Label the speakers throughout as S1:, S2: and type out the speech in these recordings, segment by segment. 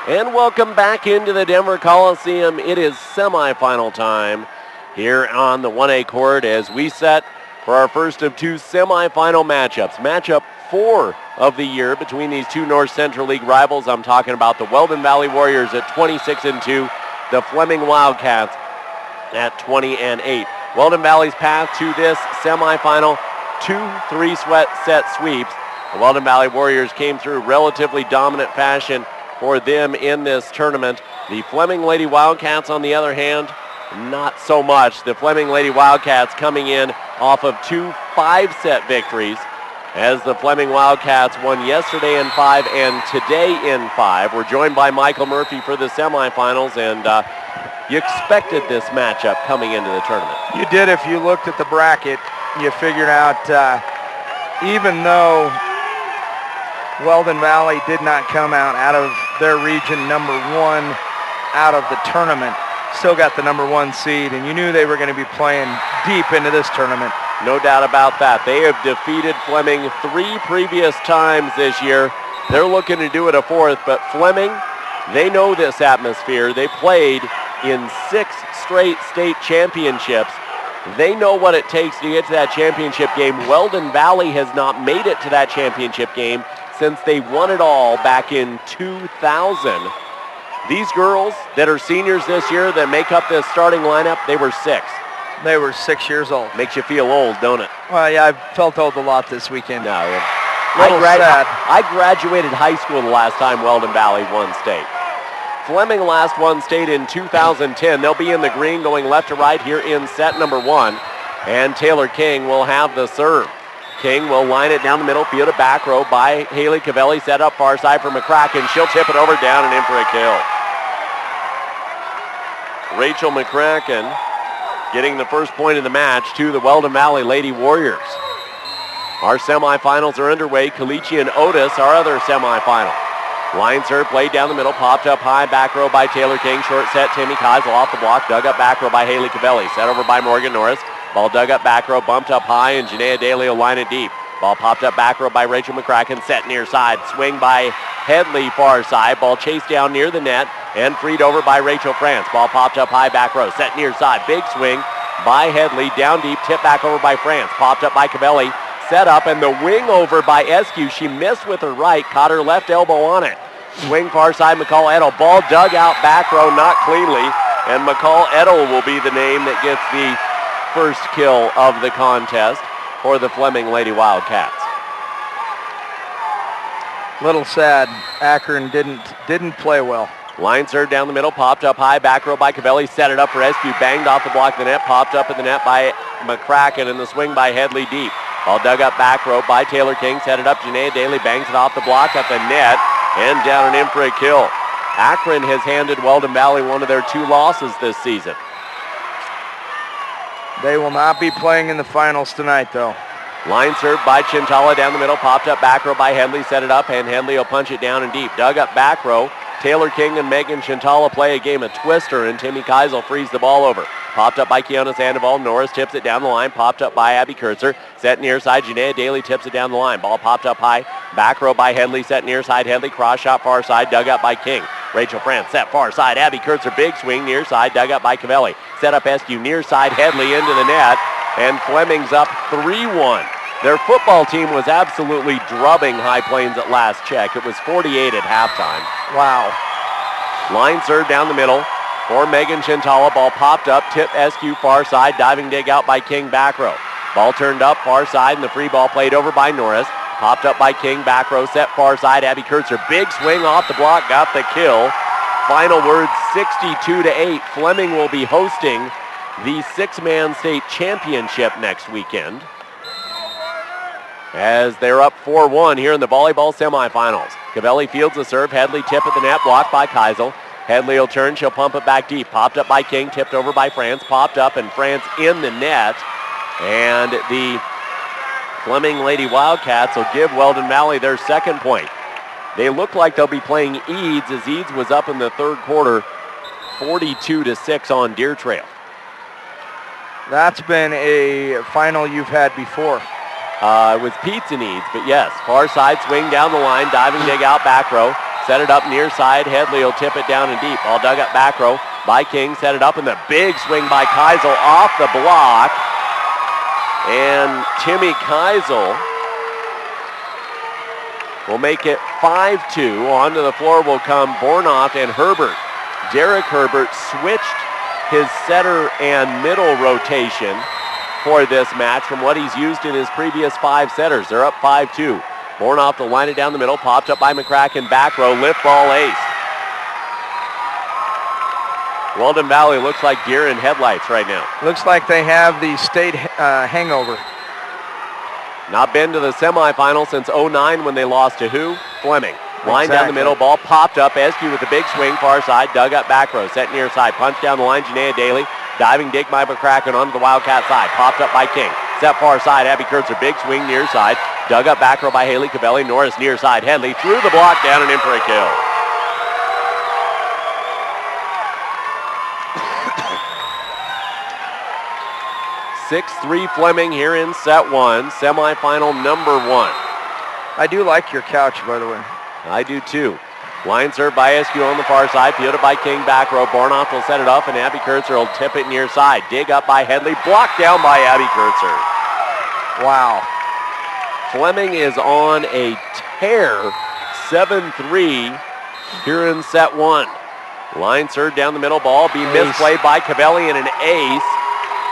S1: And welcome back into the Denver Coliseum. It is semifinal time here on the 1A court as we set for our first of two semifinal matchups. Matchup 4 of the year between these two North Central League rivals. I'm talking about the Weldon Valley Warriors at 26-2, the Fleming Wildcats at 20-8. Weldon Valley's path to this semifinal, 2 3-set sweeps. The Weldon Valley Warriors came through relatively dominant fashion for them in this tournament. The Fleming Lady Wildcats, on the other hand, not so much. The Fleming Lady Wildcats coming in off of 2 5-set victories, as the Fleming Wildcats won yesterday in 5 and today in 5. We're joined by Michael Murphy for the semifinals, and you expected this matchup coming into the tournament.
S2: You did. If you looked at the bracket, you figured out even though Weldon Valley did not come out of their region number 1 out of the tournament, still got the number 1 seed, and you knew they were going to be playing deep into this tournament.
S1: No doubt about that. They have defeated Fleming 3 previous times this year. They're looking to do it a 4th, but Fleming, they know this atmosphere. They played in 6 straight state championships. They know what it takes to get to that championship game. Weldon Valley has not made it to that championship game since they won it all back in 2000. These girls that are seniors this year that make up this starting lineup, they were 6.
S2: They were 6 years old.
S1: Makes you feel old, don't it?
S2: Well, yeah, I've felt old a lot this weekend.
S1: No.
S2: Sad.
S1: I graduated high school the last time Weldon Valley won state. Fleming last won state in 2010. They'll be in the green going left to right here in set number 1. And Taylor King will have the serve. King will line it down the middle, field it back row by Haley Cavelli, set up far side for McCracken. She'll tip it over, down and in for a kill. Rachel McCracken getting the first point of the match to the Weldon Valley Lady Warriors. Our semifinals are underway. Caliche and Otis, our other semifinal. Line serve, played down the middle, popped up high, back row by Taylor King. Short set, Timmy Keisel off the block, dug up back row by Haley Cavelli. Set over by Morgan Norris. Ball dug up back row, bumped up high, and Janaea Daly will line it deep. Ball popped up back row by Rachel McCracken, set near side. Swing by Headley far side. Ball chased down near the net and freed over by Rachel France. Ball popped up high, back row, set near side. Big swing by Headley, down deep, tip back over by France. Popped up by Cavelli, set up, and the wing over by Eskew. She missed with her right, caught her left elbow on it. Swing far side, McCall Edel. Ball dug out back row, not cleanly, and McCall Edel will be the name that gets the first kill of the contest for the Fleming Lady Wildcats.
S2: Little sad. Akron didn't play well.
S1: Line serve down the middle, popped up high, back row by Cavelli, set it up for Eskew, banged off the block of the net, popped up in the net by McCracken, and the swing by Headley deep. Ball dug up back row by Taylor King, set it up, Janaea Daly bangs it off the block at the net, and down and in for a kill. Akron has handed Weldon Valley one of their 2 losses this season.
S2: They will not be playing in the finals tonight, though.
S1: Line serve by Chintala down the middle, popped up back row by Headley, set it up, and Headley will punch it down and deep. Dug up back row. Taylor King and Megan Chintala play a game of twister, and Timmy Keisel frees the ball over. Popped up by Kiana Sandoval. Norris tips it down the line. Popped up by Abby Kurtzer. Set near side. Janaea Daly tips it down the line. Ball popped up high. Back row by Headley. Set near side. Headley cross shot far side. Dug up by King. Rachel France set far side. Abby Kurtzer big swing near side. Dug up by Cavelli. Set up Eskew near side. Headley into the net. And Fleming's up 3-1. Their football team was absolutely drubbing High Plains at last check. It was 48 at halftime.
S2: Wow.
S1: Line serve down the middle for Megan Chintala. Ball popped up, tip Eskew far side, diving dig out by King back row. Ball turned up far side, and the free ball played over by Norris. Popped up by King back row, set far side. Abby Kurtzer, big swing off the block, got the kill. Final word 62-8. Fleming will be hosting the 6-man state championship next weekend, as they're up 4-1 here in the volleyball semifinals. Cavelli fields the serve. Headley tip at the net, blocked by Keisel. Headley will turn. She'll pump it back deep. Popped up by King, tipped over by France. Popped up, and France in the net. And the Fleming Lady Wildcats will give Weldon Valley their second point. They look like they'll be playing Eads, as Eads was up in the third quarter, 42-6 on Deer Trail.
S2: That's been a final you've had before.
S1: With Pete's and Eads, but yes, far side swing down the line, diving dig out back row, Set it up near side. Headley will tip it down and deep. Ball dug up back row by King. Set it up, and the big swing by Keisel off the block. And Timmy Keisel will make it 5-2. Onto the floor will come Bornoff and Herbert. Derek Herbert switched his setter and middle rotation for this match from what he's used in his previous 5 setters. They're up 5-2. Bornoff will line it down the middle, popped up by McCracken, back row, lift ball ace. Weldon Valley looks like deer in headlights right now.
S2: Looks like they have the state hangover.
S1: Not been to the semifinal since 09 when they lost to who? Fleming. Line down the middle, ball popped up. Eskew with the big swing, far side, dug up back row, set near side, punch down the line, Janaea Daly, diving dig by McCracken onto the Wildcat side, popped up by King. Set far side, Abby Kurtzer, big swing near side, dug up back row by Haley Cabelli, Norris near side, Headley through the block, down and in for a kill. (6-3) Fleming here in set 1, semifinal number 1.
S2: I do like your couch, by the way.
S1: I do too. Line serve by Eskew on the far side, fielded by King back row. Bornoff will set it up, and Abby Kurtzer will tip it near side. Dig up by Headley, blocked down by Abby Kurtzer.
S2: Wow.
S1: Fleming is on a tear, 7-3 here in set 1. Line serve down the middle, ball be misplayed by Cabelli, and an ace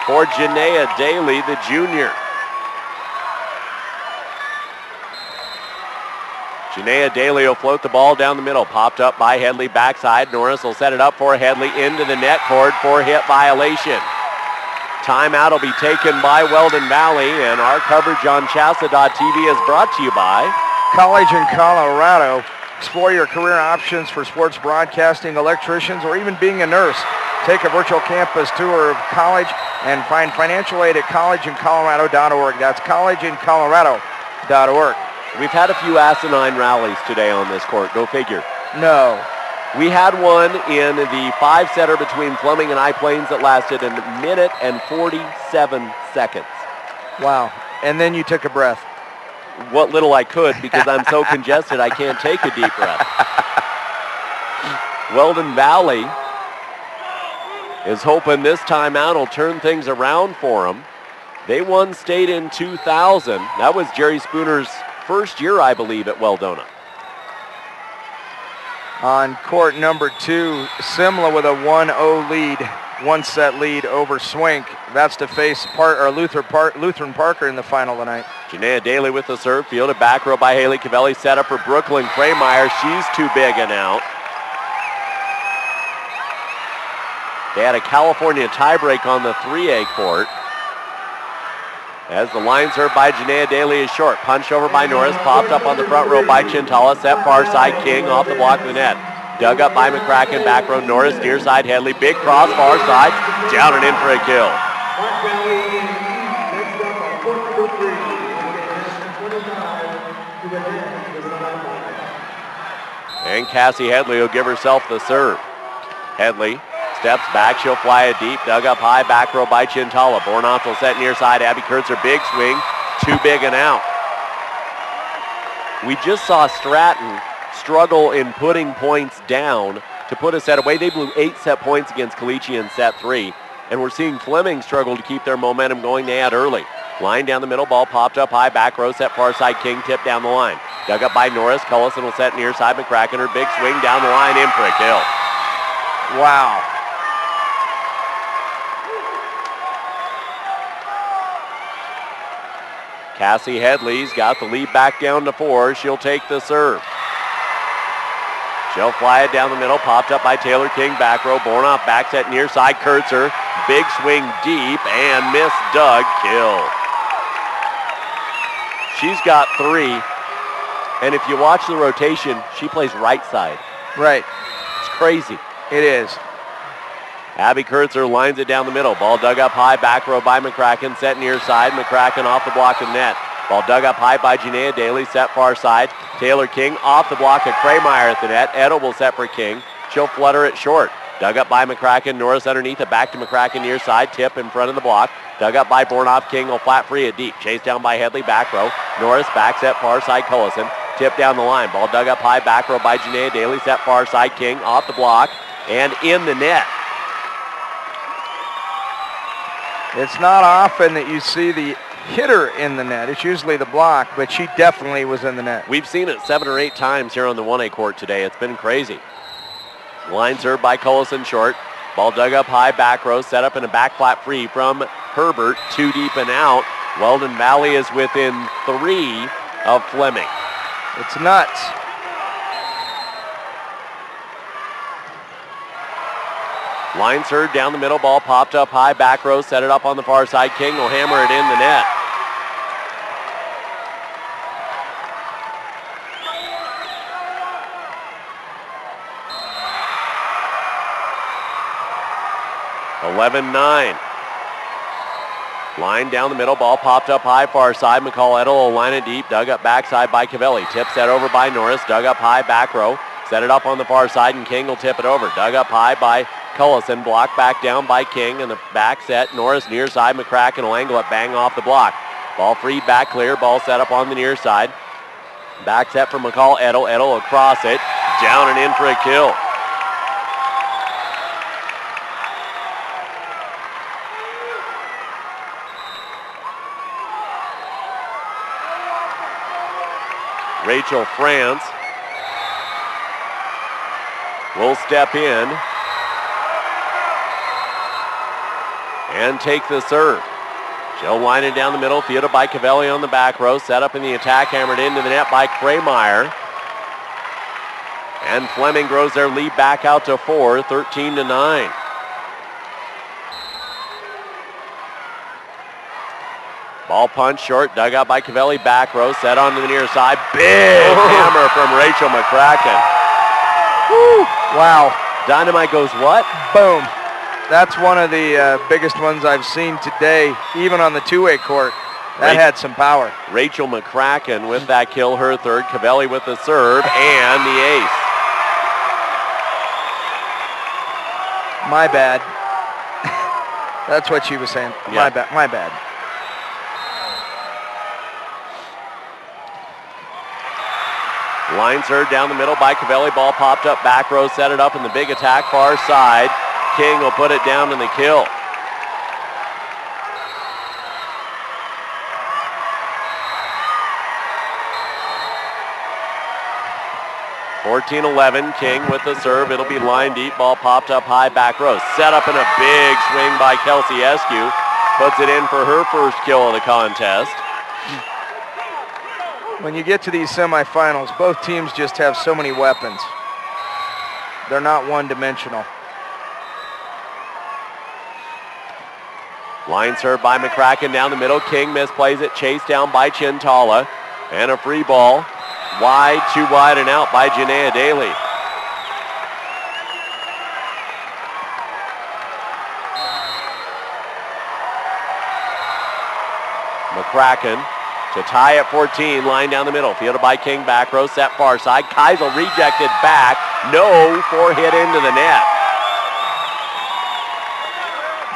S1: for Janaea Daly, the junior. Janaea Daly will float the ball down the middle. Popped up by Headley backside. Norris will set it up for Headley into the net cord for hit violation. Timeout will be taken by Weldon Valley, and our coverage on CHSAA.tv is brought to you by
S2: College in Colorado. Explore your career options for sports broadcasting, electricians, or even being a nurse. Take a virtual campus tour of college and find financial aid at collegeincolorado.org. That's collegeincolorado.org.
S1: We've had a few asinine rallies today on this court. Go figure.
S2: No.
S1: We had one in the 5-setter between Fleming and High Plains that lasted a minute and 47 seconds.
S2: Wow. And then you took a breath.
S1: What little I could, because I'm so congested I can't take a deep breath. Weldon Valley is hoping this timeout will turn things around for them. They won state in 2000. That was Jerry Spooner's first year, I believe, at Weldona.
S2: On court number 2, Simla with a 1-0 lead, 1-set lead over Swink. That's to face Lutheran Parker in the final tonight.
S1: Janaea Daly with the serve, fielded back row by Haley Cavelli, set up for Brooklyn Krameyer. She's too big and out. They had a California tiebreak on the 3A court. As the line serve by Janaea Daly is short. Punched over by Norris. Popped up on the front row by Chintala. Set far side. King off the block of the net. Dug up by McCracken. Back row Norris. Near side Headley. Big cross far side. Down and in for a kill. And Cassie Headley will give herself the serve. Headley steps back, she'll fly it deep, dug up high, back row by Chintala. Bornoff will set near side, Abby Kurtzer, big swing, too big and out. We just saw Stratton struggle in putting points down to put a set away. They blew 8 set points against Caliche in set 3, and we're seeing Fleming struggle to keep their momentum going. They had early. Line down the middle, ball popped up high, back row, set far side, King tip down the line. Dug up by Norris, Cullison will set near side, McCracken, her big swing down the line, in for a kill.
S2: Wow.
S1: Cassie Headley's got the lead back down to 4. She'll take the serve. She'll fly it down the middle, popped up by Taylor King, back row, Bornoff, back set near side, Kurtzer, big swing deep, and miss Doug, kill. She's got 3, and if you watch the rotation, she plays right side.
S2: Right.
S1: It's crazy.
S2: It is.
S1: Abby Kurtzer lines it down the middle. Ball dug up high, back row by McCracken, set near side. McCracken off the block of the net. Ball dug up high by Janaea Daly, set far side. Taylor King off the block of Krameyer at the net. Edel will set for King. She'll flutter it short. Dug up by McCracken. Norris underneath it. Back to McCracken near side. Tip in front of the block. Dug up by Bornoff. King will flat free it deep. Chased down by Headley. Back row. Norris back set far side. Cullison. Tip down the line. Ball dug up high, back row by Janaea Daly. Set far side. King off the block and in the net.
S2: It's not often that you see the hitter in the net. It's usually the block, but she definitely was in the net.
S1: We've seen it 7 or 8 times here on the 1A court today. It's been crazy. Line served by Coliseum short. Ball dug up high, back row, set up in a back flat free from Herbert. 2 deep and out. Weldon Valley is within 3 of Fleming.
S2: It's nuts.
S1: Line served down the middle. Ball popped up high, back row, set it up on the far side. King will hammer it in the net. (11-9). Line down the middle. Ball popped up high, far side. McCall Edel will line it deep. Dug up backside by Cavelli. Tips that over by Norris. Dug up high, back row. Set it up on the far side, and King will tip it over. Dug up high by Cullison. Blocked back down by King. And the back set. Norris near side. McCracken will angle it. Bang off the block. Ball freed back clear. Ball set up on the near side. Back set for McCall Edel. Edel across it. Down and in for a kill. Rachel France will step in and take the serve. She'll line it down the middle, fielded by Cavelli on the back row, set up in the attack, hammered into the net by Krameyer. And Fleming grows their lead back out to 4, 13-9. Ball punch short, dug out by Cavelli, back row, set onto the near side. Big hammer from Rachel McCracken.
S2: Woo. Wow.
S1: Dynamite goes what?
S2: Boom. That's one of the biggest ones I've seen today, even on the 2-way court. That had some power.
S1: Rachel McCracken with that kill, her third. Cavelli with the serve and the ace.
S2: My bad. That's what she was saying.
S1: Yeah.
S2: My bad.
S1: Line served down the middle by Cavelli. Ball popped up, back row, set it up in the big attack, far side. King will put it down in the kill. (14-11). King with the serve. It'll be line deep. Ball popped up high, back row. Set up in a big swing by Kelsey Eskew. Puts it in for her first kill of the contest.
S2: When you get to these semifinals, both teams just have so many weapons. They're not one-dimensional.
S1: Line served by McCracken down the middle. King misplays it. Chased down by Chintala. And a free ball. Wide, too wide and out by Janaea Daly. McCracken to tie at 14, line down the middle. Fielded by King, back row, set far side. Keisel rejected back. No, 4 hit into the net.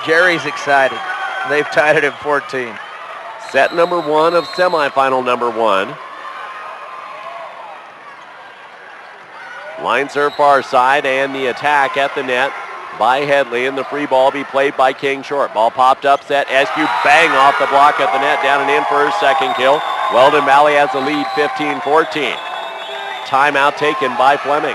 S2: Jerry's excited. They've tied it at 14.
S1: Set number 1 of semifinal number 1. Line serve far side and the attack at the net by Headley, and the free ball be played by King short. Ball popped up, set. Eskew bang off the block at the net, down and in for her second kill. Weldon Valley has the lead 15-14. Timeout taken by Fleming.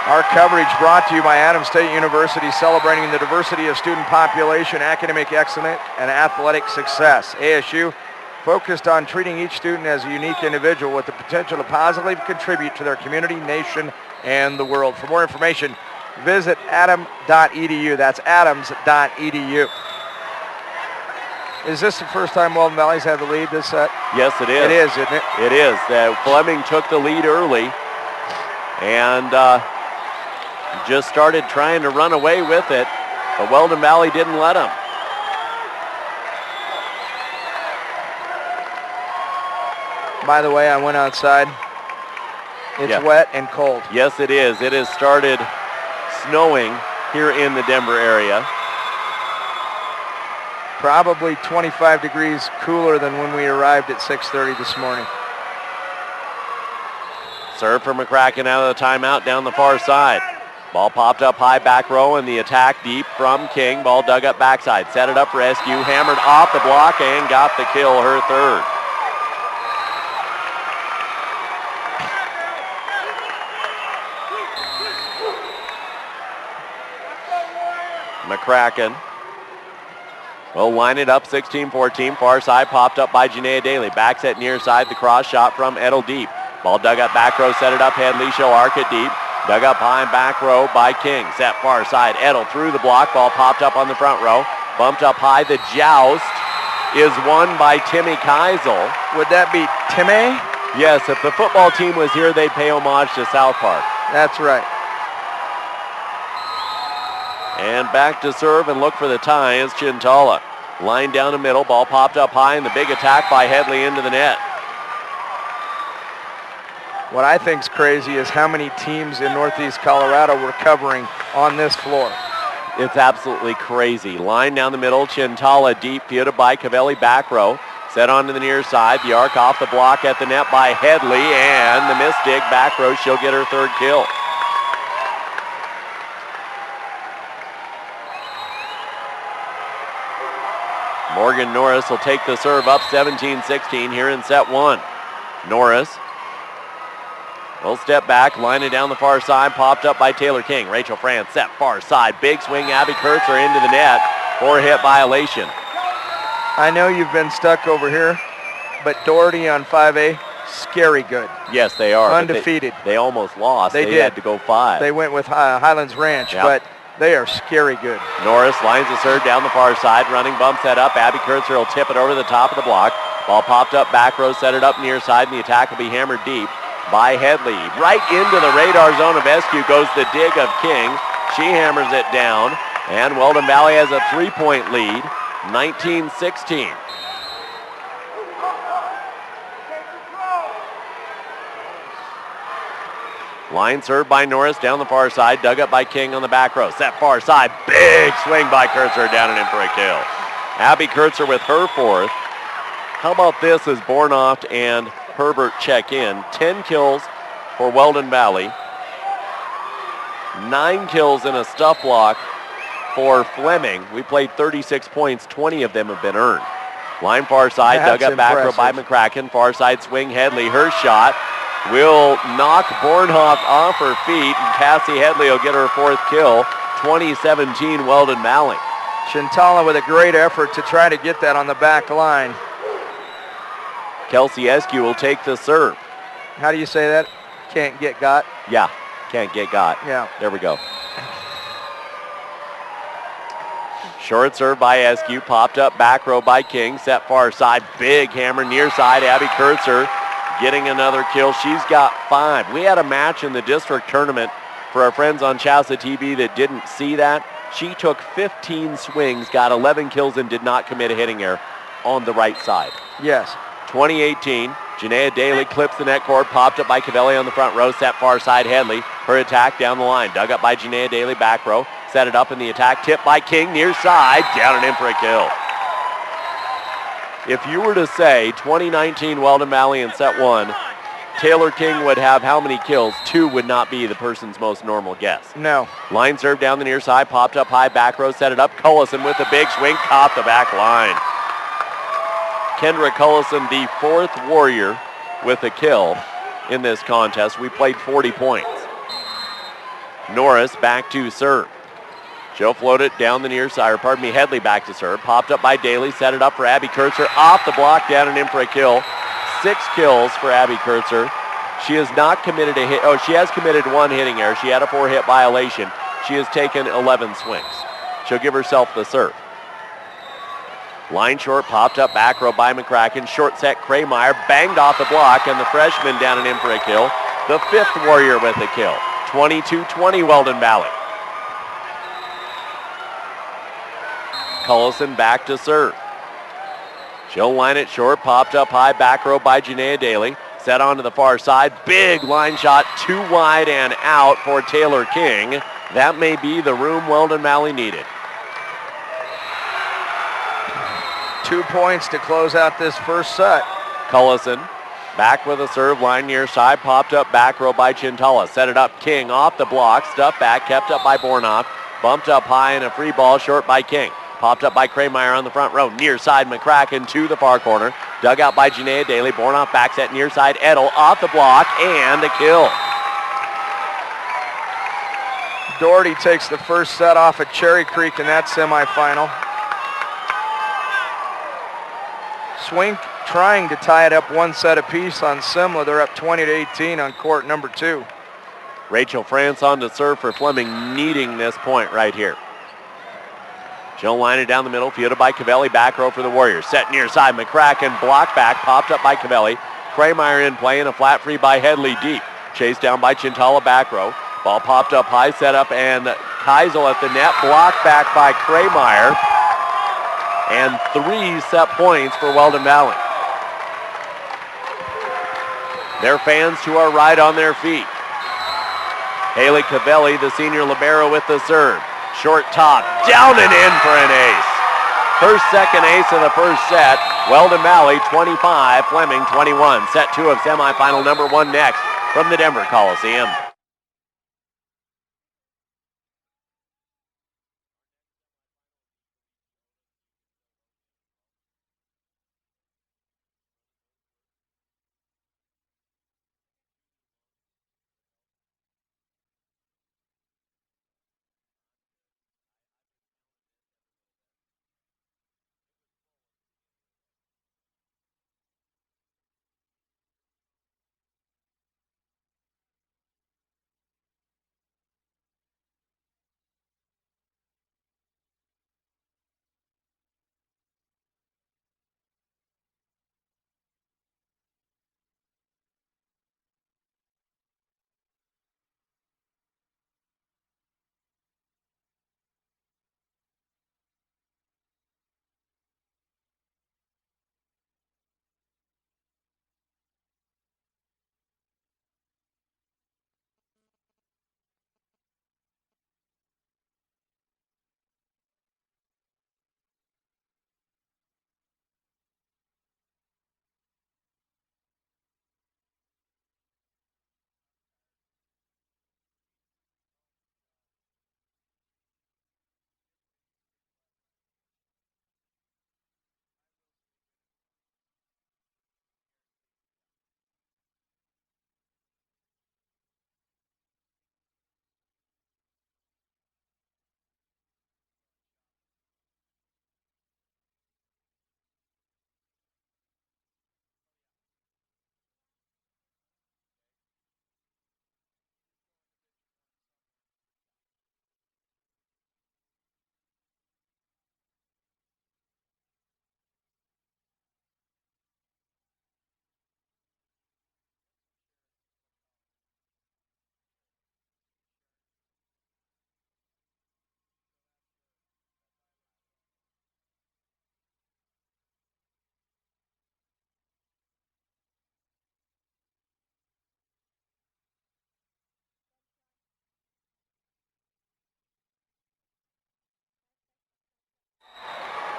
S2: Our coverage brought to you by Adams State University, celebrating the diversity of student population, academic excellence, and athletic success. ASU focused on treating each student as a unique individual with the potential to positively contribute to their community, nation, and the world. For more information, visit adams.edu. That's adams.edu. Is this the first time Weldon Valley's had the lead this set?
S1: Yes, it is.
S2: It is, isn't it?
S1: It is. Fleming took the lead early and just started trying to run away with it, but Weldon Valley didn't let him.
S2: By the way, I went outside. It's wet and cold.
S1: Yes, it is. It has started snowing here in the Denver area.
S2: Probably 25 degrees cooler than when we arrived at 6:30 this morning.
S1: Serve for McCracken out of the timeout down the far side. Ball popped up high back row and the attack deep from King. Ball dug up backside. Set it up for SQ. Hammered off the block and got the kill, her third. McCracken will line it up 16-14. Far side popped up by Janaea Daly. Back set near side. The cross shot from Edel deep. Ball dug up back row. Set it up Headley. She'll arc it deep. Dug up high and back row by King. Set far side. Edel through the block. Ball popped up on the front row. Bumped up high. The joust is won by Timmy Keisel.
S2: Would that be Timmy?
S1: Yes, if the football team was here, they'd pay homage to South Park.
S2: That's right.
S1: And back to serve and look for the tie is Chintala. Line down the middle. Ball popped up high and the big attack by Headley into the net.
S2: What I think is crazy is how many teams in Northeast Colorado were covering on this floor.
S1: It's absolutely crazy. Line down the middle. Chintala deep. Fielded by Cavelli back row. Set onto the near side. The arc off the block at the net by Headley. And the miss dig back row. She'll get her third kill. Morgan Norris will take the serve up 17-16 here in set one. Norris will step back, line it down the far side, popped up by Taylor King. Rachel France set far side. Big swing, Abby Kurtzer into the net for a hit violation.
S2: I know you've been stuck over here, but Doherty on 5A, scary good.
S1: Yes, they are.
S2: Undefeated.
S1: They almost lost.
S2: They did.
S1: Had to go 5.
S2: They went with Highlands Ranch, but they are scary good.
S1: Norris lines the serve down the far side. Running bump set up. Abby Kurtzer will tip it over the top of the block. Ball popped up back row, set it up near side, and the attack will be hammered deep by Headley. Right into the radar zone of SQ goes the dig of King. She hammers it down, and Weldon Valley has a 3-point lead, 19-16. Line served by Norris down the far side, dug up by King on the back row. Set far side, big swing by Kurtzer down and in for a kill. Abby Kurtzer with her fourth. How about this as Bornoft and Herbert check in? 10 kills for Weldon Valley. 9 kills in a stuff block for Fleming. We played 36 points, 20 of them have been earned. Line far side,
S2: That's
S1: dug up back row by McCracken. Far side swing, Headley, her shot will knock Bornhoff off her feet, and Cassie Headley will get her fourth kill. 2017 Weldon Valley.
S2: Chintala with a great effort to try to get that on the back line.
S1: Kelsey Eskew will take the serve.
S2: How do you say that? Can't get got?
S1: Yeah, can't get got.
S2: Yeah.
S1: There we go. Short serve by Eskew, popped up back row by King, set far side, big hammer near side, Abby Kurtzer getting another kill. She's got 5. We had a match in the district tournament for our friends on CHSAA TV that didn't see that. She took 15 swings, got 11 kills, and did not commit a hitting error on the right side.
S2: Yes.
S1: 2018, Janaea Daly clips the net cord, popped up by Cavelli on the front row, set far side Headley. Her attack down the line, dug up by Janaea Daly back row, set it up in the attack, tipped by King near side, down and in for a kill. If you were to say 2019 Weldon Valley in set 1, Taylor King would have how many kills? 2 would not be the person's most normal guess.
S2: No.
S1: Line serve down the near side, popped up high back row, set it up. Cullison with the big swing, caught the back line. Kendra Cullison, the 4th Warrior with a kill in this contest. We played 40 points. Norris back to serve. She'll float it down the near side, Headley back to serve. Popped up by Daly, set it up for Abby Kurtzer. Off the block, down and in for a kill. 6 kills for Abby Kurtzer. She has not committed a hit. Oh, she has committed 1 hitting error. She had a 4-hit violation. She has taken 11 swings. She'll give herself the serve. Line short, popped up back row by McCracken. Short set, Krameyer banged off the block, and the freshman down and in for a kill. The 5th Warrior with a kill. 22-20 Weldon Valley. Cullison back to serve. She'll line it short, popped up high back row by Janaea Daly. Set onto the far side, big line shot, too wide and out for Taylor King. That may be the room Weldon Valley needed.
S2: 2 points to close out this first set.
S1: Cullison Back with a serve, line near side, popped up back row by Chintala. Set it up, King off the block, stuffed back, kept up by Bornoff. Bumped up high and a free ball short by King. Popped up by Krameyer on the front row. Near side, McCracken to the far corner. Dug out by Janaea Daly. Bornoff back set near side. Edel off the block and a kill.
S2: Doherty takes the first set off at Cherry Creek in that semifinal. Swink trying to tie it up one set apiece on Simla. They're up 20-18 on court number 2.
S1: Rachel France on to serve for Fleming, needing this point right here. She'll line it down the middle, fielded by Cavelli, back row for the Warriors. Set near side, McCracken, block back, popped up by Cavelli. Krameyer in play and a flat free by Headley deep. Chased down by Chintala, back row. Ball popped up high, set up, and Keisel at the net, blocked back by Krameyer. And 3 set points for Weldon Valley. Their fans to our right on their feet. Haley Cavelli, the senior libero with the serve. Short top, down and in for an ace. Her second ace of the first set. Weldon Valley 25, Fleming 21. Set 2 of semifinal number 1 next from the Denver Coliseum.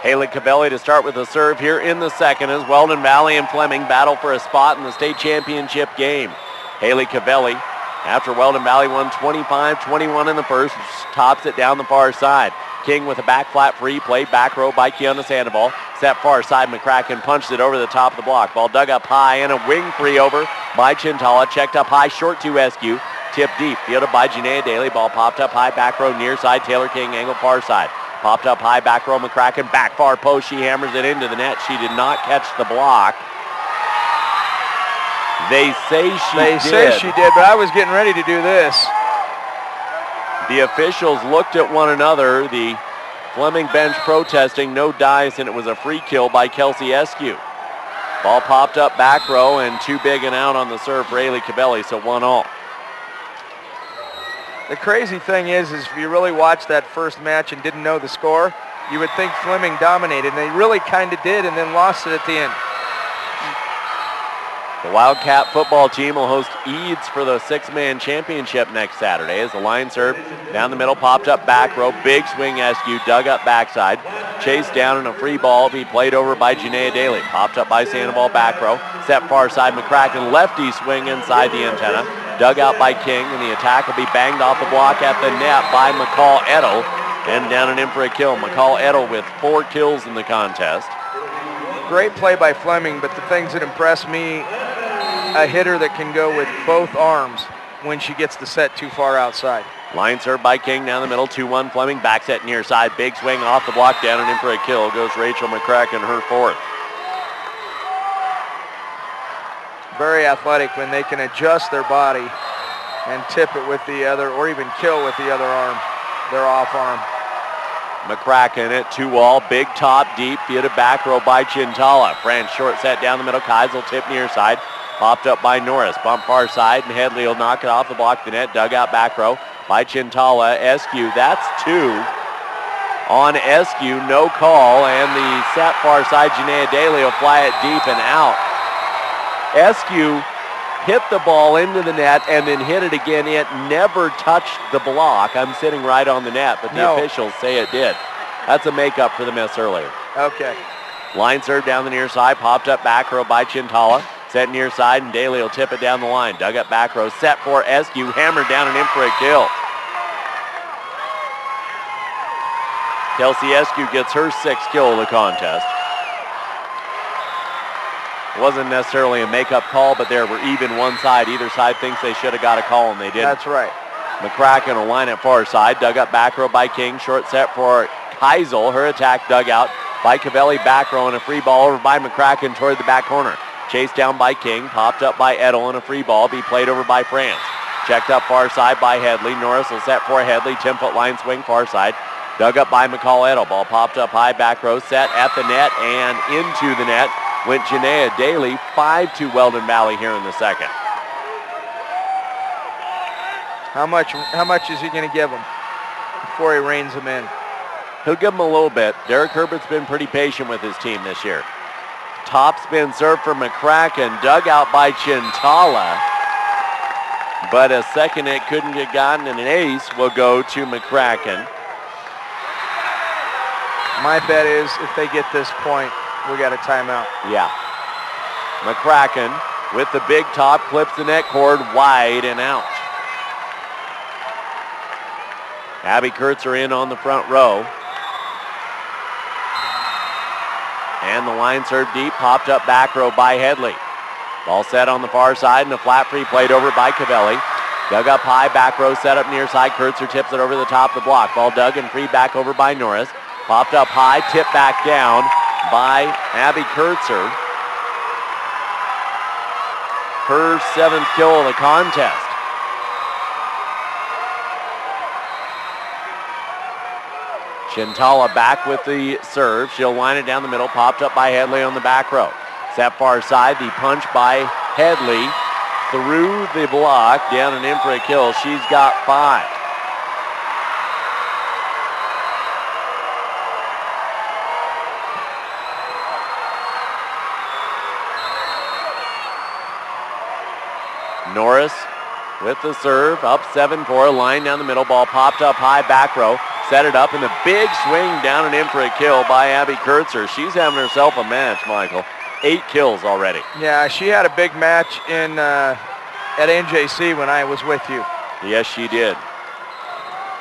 S1: Haley Cavelli to start with the serve here in the second as Weldon Valley and Fleming battle for a spot in the state championship game. Haley Cavelli, after Weldon Valley won 25-21 in the first, tops it down the far side. King with a back flat free, played back row by Kiana Sandoval. Set far side, McCracken punched it over the top of the block. Ball dug up high and a wing free over by Chintala. Checked up high, short to Eskew. Tipped deep, fielded by Janaea Daly. Ball popped up high, back row near side. Taylor King, angle far side. Popped up high, back row, McCracken, back far post. She hammers it into the net. She did not catch the block. They say she did,
S2: but I was getting ready to do this.
S1: The officials looked at one another. The Fleming bench protesting, no dice, and it was a free kill by Kelsey Eskew. Ball popped up back row and too big and out on the serve for Haley Cavelli, so 1-all.
S2: The crazy thing is if you really watched that first match and didn't know the score, you would think Fleming dominated, and they really kind of did, and then lost it at the end.
S1: The Wildcat football team will host Eads for the 6-man championship next Saturday as the line serve down the middle, popped up back row, big swing Eskew, dug up backside. chased down and a free ball be played over by Janaea Daly. Popped up by Sandoval back row. Set far side McCracken. Lefty swing inside the antenna. Dug out by King, and the attack will be banged off the block at the net by McCall Edel. And down and in for a kill. McCall Edel with 4 kills in the contest.
S2: Great play by Fleming, but the things that impress me, a hitter that can go with both arms when she gets the set too far outside.
S1: Line serve by King down the middle, 2-1 Fleming, back set near side, big swing off the block, down and in for a kill, goes Rachel McCracken, her 4th.
S2: Very athletic when they can adjust their body and tip it with the other, or even kill with the other arm, their off arm.
S1: McCracken at 2-all, big top, deep, via to back row by Chintala. French short set down the middle, Keisel tip near side, popped up by Norris, bump far side, and Headley will knock it off the block, the net, dug out back row by Chintala. Eskew, that's 2 on Eskew, no call, and the set far side, Janaea Daly will fly it deep and out. Eskew hit the ball into the net and then hit it again. It never touched the block. I'm sitting right on the net, but the officials say it did. That's a makeup for the miss earlier.
S2: Okay.
S1: Line serve down the near side, popped up back row by Chintala. Set near side, and Daly will tip it down the line. Dug up back row, set for Eskew, hammered down and in for a kill. Kelsey Eskew gets her 6th kill of the contest. It wasn't necessarily a makeup call, but there were even one side. Either side thinks they should have got a call, and they didn't.
S2: That's right.
S1: McCracken will line it far side. Dug up back row by King. Short set for Keisel. Her attack dug out by Cavelli back row, and a free ball over by McCracken toward the back corner. Chased down by King. Popped up by Edel, and a free ball be played over by France. Checked up far side by Headley. Norris will set for Headley. 10-foot line swing far side. Dug up by McCall Edel. Ball popped up high back row. Set at the net and into the net. Went Janaea Daly, 5-2 Weldon Valley here in the second.
S2: How much is he going to give them before he reins them in?
S1: He'll give them a little bit. Derek Herbert's been pretty patient with his team this year. Top spin serve for McCracken, dug out by Chintala. But a second it couldn't get gotten, and an ace will go to McCracken.
S2: My bet is if they get this point, we got a timeout.
S1: Yeah. McCracken with the big top, clips the net cord wide and out. Abby Kurtzer in on the front row. And the line serve deep, popped up back row by Headley. Ball set on the far side, and a flat free played over by Cavelli. Dug up high, back row set up near side. Kurtzer tips it over the top of the block. Ball dug and free back over by Norris. Popped up high, tipped back down by Abby Kurtzer. Her 7th kill of the contest. Chintala back with the serve. She'll line it down the middle. Popped up by Headley on the back row. Set far side. The punch by Headley through the block. Down and in for a kill. She's got 5. Norris with the serve. Up 7-4. Line down the middle. Ball popped up high back row. Set it up, and the big swing down and in for a kill by Abby Kurtzer. She's having herself a match, Michael. 8 kills already.
S2: Yeah, she had a big match in at NJC when I was with you.
S1: Yes, she did.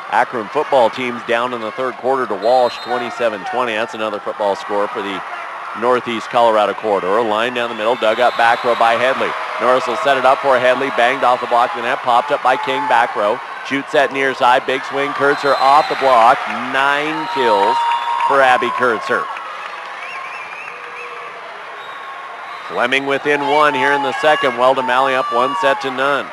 S1: Akron football team's down in the third quarter to Walsh, 27-20. That's another football score for the Northeast Colorado corridor. Line down the middle, dug up back row by Headley. Norris will set it up for Headley, banged off the block of the net, popped up by King back row. Shoots that near side, big swing, Kurtzer off the block. 9 kills for Abby Kurtzer. Fleming within 1 here in the second. Weldon Valley up 1-0.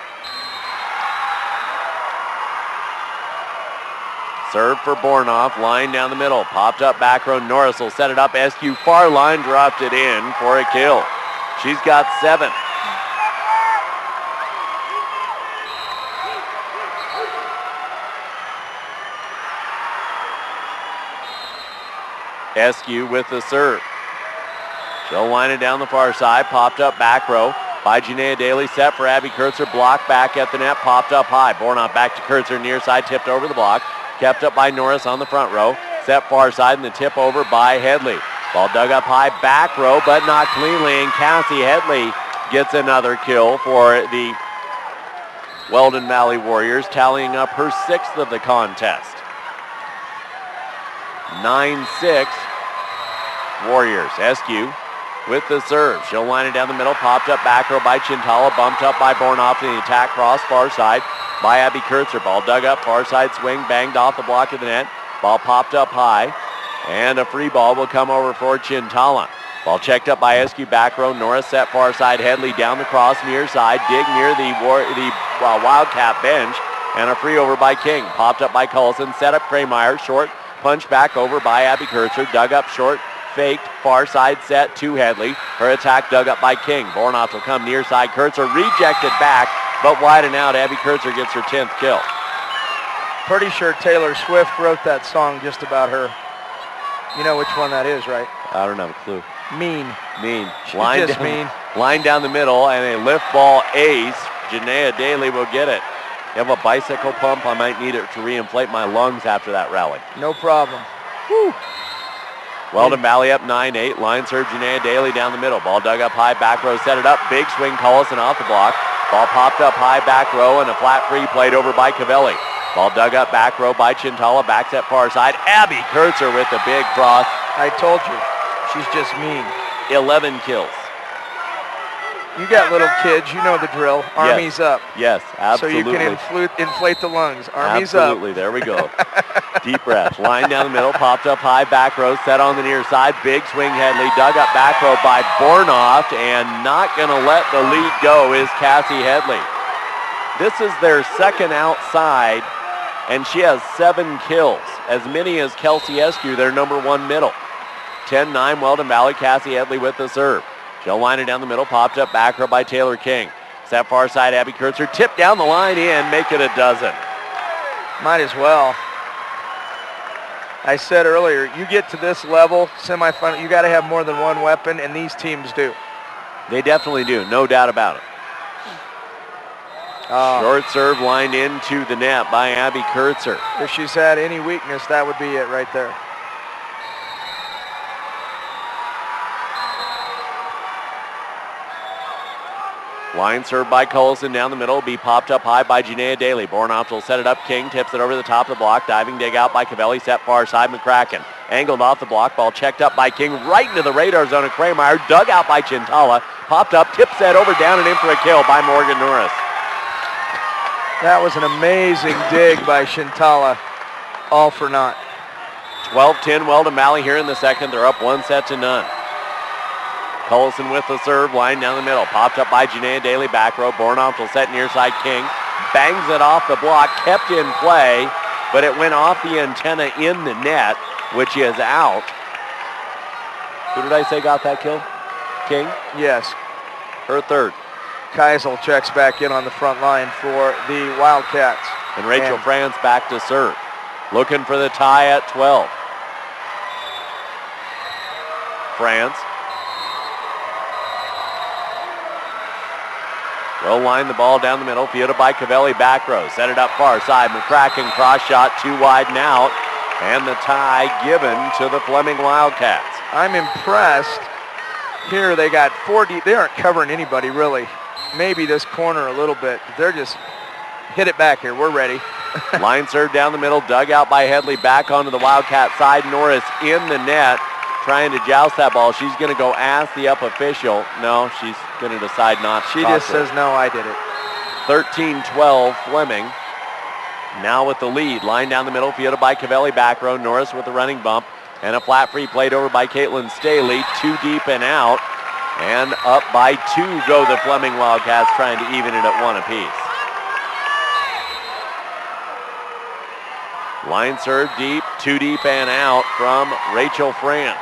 S1: Serve for Bornoff, line down the middle. Popped up back row, Norris will set it up. SQ far line, dropped it in for a kill. She's got 7. Eskew with the serve. She'll line it down the far side. Popped up back row by Janaea Daly. Set for Abby Kurtzer. Blocked back at the net. Popped up high. Bornoff back to Kurtzer near side. Tipped over the block. Kept up by Norris on the front row. Set far side and the tip over by Headley. Ball dug up high, back row, but not cleanly, and Cassie Headley gets another kill for the Weldon Valley Warriors, tallying up her 6th of the contest. 9-6 Warriors. Eskew with the serve. She'll line it down the middle, popped up back row by Chintala, bumped up by Bornoff in the attack cross far side by Abby Kurtzer. Ball dug up, far side swing, banged off the block of the net. Ball popped up high, and a free ball will come over for Chintala. Ball checked up by Eskew, back row. Norris set far side. Headley down the cross, near side. Dig near the Wildcat bench. And a free over by King. Popped up by Coulson. Set up Krameyer. Short punch back over by Abby Kurtzer. Dug up short. Faked. Far side set to Headley. Her attack dug up by King. Bornoff will come near side. Kurtzer rejected back, but wide and out. Abby Kurtzer gets her 10th kill.
S2: Pretty sure Taylor Swift wrote that song just about her. You know which one that is, right?
S1: I don't have a clue.
S2: Mean.
S1: She's
S2: line just mean.
S1: Line down the middle, and a lift ball ace. Janaea Daly will get it. You have a bicycle pump? I might need it to reinflate my lungs after that rally.
S2: No problem.
S1: Woo. Weldon Valley up 9-8. Line serve Janaea Daly down the middle. Ball dug up high, back row set it up. Big swing, Collison off the block. Ball popped up high, back row, and a flat free played over by Cavelli. Ball dug up back row by Chintala, back set far side. Abby Kurtzer with the big cross.
S2: I told you, she's just mean.
S1: 11 kills.
S2: You got little kids, you know the drill. Army's up.
S1: Yes, absolutely.
S2: So you can inflate the lungs. Army's
S1: absolutely.
S2: up.
S1: There we go. Deep breath. Line down the middle, popped up high, back row, set on the near side. Big swing, Headley, dug up back row by Bornoff, and not going to let the lead go is Cassie Headley. This is their second outside, and she has 7 kills, as many as Kelsey Eskew, their number 1 middle. 10-9 Weldon Valley. Cassie Headley with the serve. She'll line it down the middle, popped up back row by Taylor King. Set far side, Abby Kurtzer, tipped down the line in, make it a dozen.
S2: Might as well. I said earlier, you get to this level, semifinal, you got to have more than one weapon, and these teams do.
S1: They definitely do, no doubt about it. Short serve lined into the net by Abby Kurtzer.
S2: If she's had any weakness, that would be it right there.
S1: Line serve by Coulson down the middle, be popped up high by Janaea Daly. Bornoff will set it up. King tips it over the top of the block. Diving dig out by Cavelli, set far side. McCracken angled off the block. Ball checked up by King right into the radar zone of Krameyer. Dug out by Chintala. Popped up, tip set over, down and in for a kill by Morgan Norris.
S2: That was an amazing dig by Chintala. All for naught.
S1: 12-10 Weldon Valley here in the second. They're up 1-0. Coulson with the serve, line down the middle. Popped up by Janaea Daly, back row. Bornoff will set near side. King bangs it off the block, kept in play, but it went off the antenna in the net, which is out. Who did I say got that kill? King?
S2: Yes.
S1: Her third.
S2: Keisel checks back in on the front line for the Wildcats.
S1: And Rachel France back to serve. Looking for the tie at 12. France. Will line the ball down the middle. Fielded by Cavelli, back row. Set it up far side. McCracken cross shot, too wide and out. And the tie given to the Fleming Wildcats.
S2: I'm impressed. Here they got 40. They aren't covering anybody really. Maybe this corner a little bit. They're just hit it back here. We're ready.
S1: Line serve down the middle. Dug out by Headley. Back onto the Wildcat side. Norris in the net, trying to joust that ball. She's going to go ask the up official. No, she's going to decide not to.
S2: She just says, no, I did it.
S1: 13-12 Fleming. Now with the lead. Line down the middle, fielded by Cavelli, back row. Norris with the running bump. And a flat free played over by Caitlin Staley. 2 deep and out. And up by 2 go the Fleming Wildcats, trying to even it at 1 apiece. Line serve deep, 2 deep and out from Rachel France.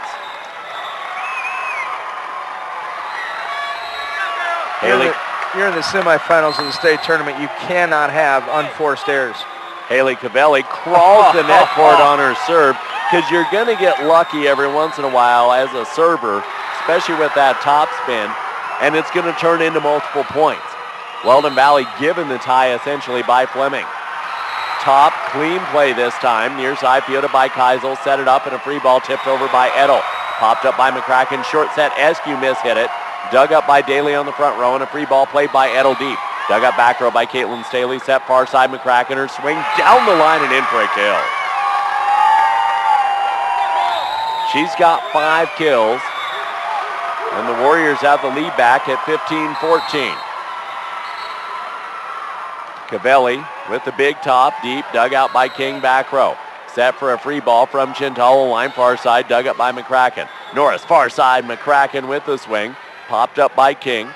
S1: Haley.
S2: You're in the semifinals of the state tournament. You cannot have unforced errors.
S1: Haley Cavelli crawls the net court on her serve, because you're going to get lucky every once in a while as a server, especially with that top spin, and it's going to turn into multiple points. Weldon Valley given the tie essentially by Fleming. top, clean play this time. Near side fielded by Keisel, set it up, and a free ball tipped over by Edel. Popped up by McCracken, short set, Eskew mishit it. Dug up by Daly on the front row, and a free ball played by Edel deep. Dug up back row by Caitlin Staley, set far side McCracken, her swing down the line and in for a kill. She's got 5 kills, and the Warriors have the lead back at 15-14. Cavelli with the big top, deep, dug out by King back row. Set for a free ball from Chintala, line far side, dug up by McCracken. Norris far side, McCracken with the swing, popped up by King.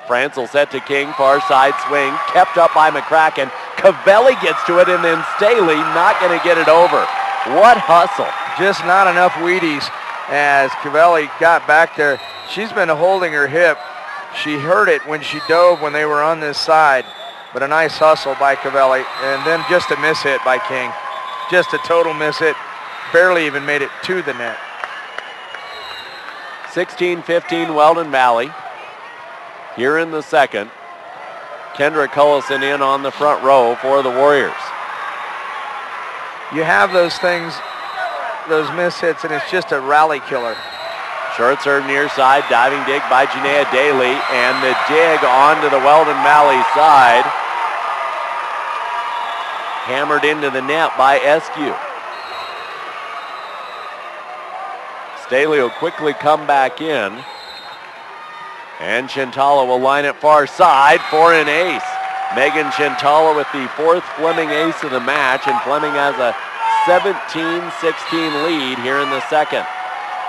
S1: Franzel set to King, far side swing, kept up by McCracken. Cavelli gets to it, and then Staley not going to get it over. What hustle.
S2: Just not enough Wheaties as Cavelli got back there. She's been holding her hip. She heard it when she dove when they were on this side. But a nice hustle by Cavelli, and then just a miss hit by King. Just a total miss hit. Barely even made it to the net.
S1: 16-15 Weldon Valley. Here in the second. Kendra Cullison in on the front row for the Warriors.
S2: You have those things, those miss hits, and it's just a rally killer.
S1: Short serve near side, diving dig by Janaea Daly, and the dig onto the Weldon Valley side. Hammered into the net by Eskew. Staley will quickly come back in. And Chintala will line it far side for an ace. Megan Chintala with the 4th Fleming ace of the match, and Fleming has a 17-16 lead here in the second.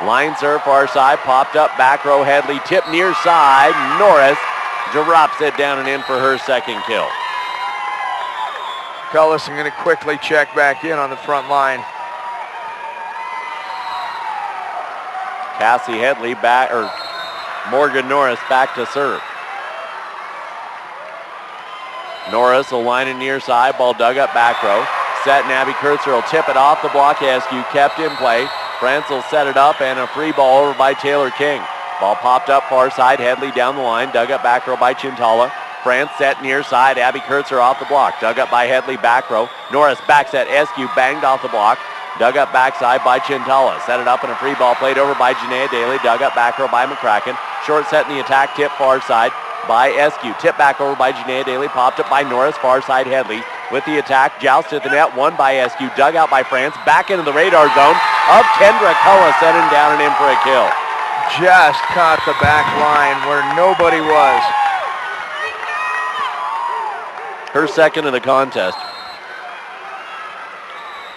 S1: Line serve far side, popped up back row Headley, tip near side. Norris drops it down and in for her second kill.
S2: Cullison going to quickly check back in on the front line.
S1: Cassie Headley back, or Morgan Norris back to serve. Norris will line in near side, ball dug up back row. Set and Abby Kurtzer will tip it off the block. Eskew kept in play. Franzel set it up, and a free ball over by Taylor King. Ball popped up far side, Headley down the line, dug up back row by Chintala. France set near side, Abby Kurtzer off the block, dug up by Headley back row. Norris back set, Eskew banged off the block, dug up backside by Chintala. Set it up, and a free ball played over by Janaea Daly, dug up back row by McCracken. Short set in the attack, tip far side by Eskew. Tip back over by Janaea Daly, popped up by Norris, far side Headley. With the attack, joust at the net, won by Eskew, dug out by France, back into the radar zone of Kendra Cullison, and down and in for a kill.
S2: Just caught the back line where nobody was.
S1: Her second of the contest.